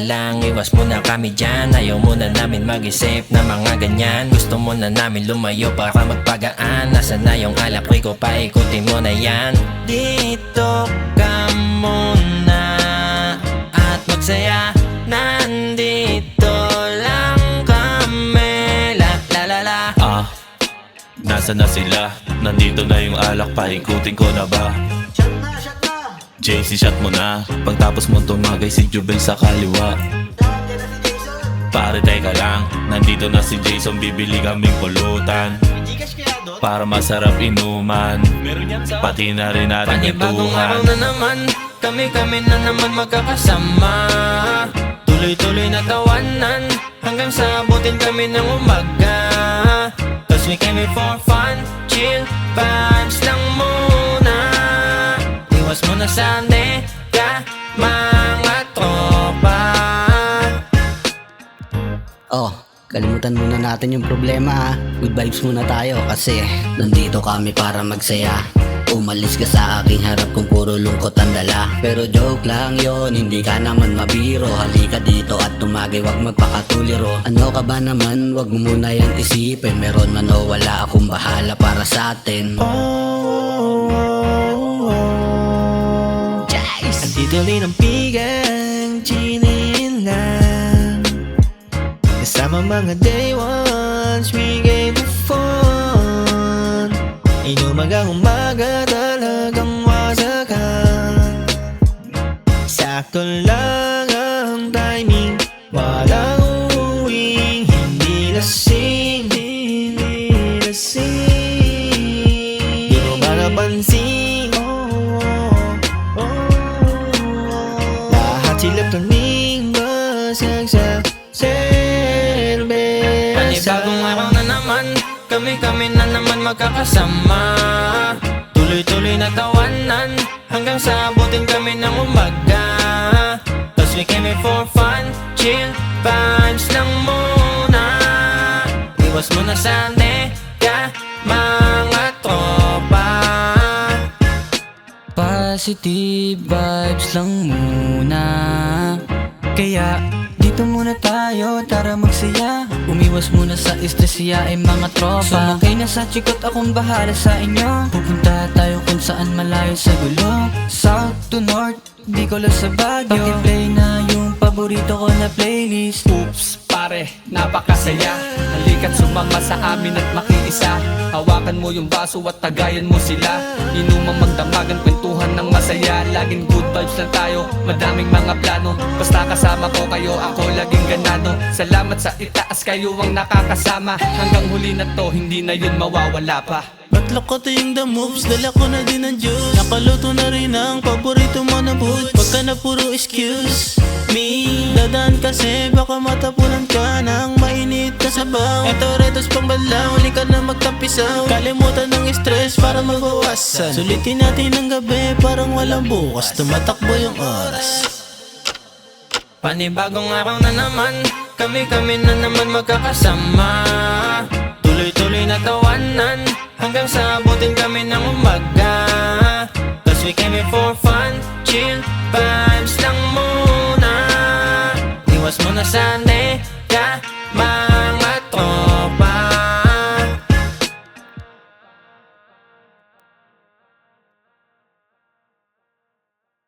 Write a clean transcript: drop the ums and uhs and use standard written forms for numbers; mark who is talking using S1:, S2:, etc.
S1: lang, iwas mo na kami dyan. Ayaw mo na namin mag-isip na mga ganyan. Gusto mo na namin lumayo para magpagaan. Nasaan na yung alak, Rico, paikutin mo na yan. Dito ka muna at magsaya. Nandito lang kami, la la la la.
S2: Nasa na sila? Nandito na yung alak, paikutin ko na ba? JC, shot mo na. Pagtapos mo tumagay si Jubel sa kaliwa. Pare, teka lang, nandito na si Jason, bibili kaming pulutan para masarap inuman, pati na rin natin
S1: Panibagong araw
S2: ituhan.
S1: na naman, kami na naman magkakasama. Tuloy-tuloy na tawanan, hanggang sa abutin kami ng umaga. Cause we came here for fun, chill, vibes lang muna. Iwas mo na sa nega, mga tropa.
S3: Oh, kalimutan muna natin yung problema. Good vibes muna tayo kasi nandito kami para magsaya. Umalis ka sa aking harap kung puro lungkot ang dala. Pero joke lang yon, hindi ka naman mabiro. Halika dito at tumagay, wag magpakatuliro. Ano ka ba naman, wag mo muna yan isipin. Meron man o wala, akong bahala para sa atin.
S1: Andito rin ang pigang, chillin' lang. Kasama mga day ones, we gave the fun. Inumaga umaga talagang wasakan. Sakto lang ang timing, walang uuwing, hindi lasing, hindi lasing. Di mo ba napansin? Lahat sila kaming basag sa serbesa. Panibagong araw na naman, kami na naman magkakasama. Tuloy-tuloy na tawanan, hanggang sa abutin kami ng umaga. Cause we came here for fun, chill, vibes lang muna. Iwas mo na sa nega, mga tropa.
S4: Positive vibes lang muna. Kaya dito muna tayo, tara magsaya. Umiwas muna sa stress, siyain mga tropa. Sumakay na sa chikot, akong bahala sa inyo. Pupunta tayo kung saan malayo sa gulo. South to North, di ko lang sa Baguio. Pakiplay na yung paborito ko na playlist.
S5: Oops, pare, napakasaya. Halika't sumama sa amin at makiisa. Hawakan mo yung baso at tagayan mo sila. Inumang magdamagan, kwentuhan ng masaya. Laging good vibes lang tayo, madaming mga plano. Basta kasama ko kayo, ako laging ganado. Salamat sa itaas, kayo ang nakakasama. Hanggang huli na to, hindi na yun mawawala pa.
S6: Batlok ko yung the moves, dala ko na din ang juice. Nakaluto na rin ang paborito mo na food. Pagka na puro excuse me, dadaan kasi baka matapunan ka ng mainit na sabaw. Eto retos pang bala, huli ka na magtampisaw. Kalimutan ng stress para mabawasan. Sulitin natin ang gabi, parang walang bukas. Tumatakbo yung oras.
S1: Panibagong araw na naman, kami na naman magkakasama. Tuloy-tuloy na tawanan, hanggang sa abutin kami ng umaga. Cause we came here for fun, chill, vibes lang muna. Iwas mo na sa nega,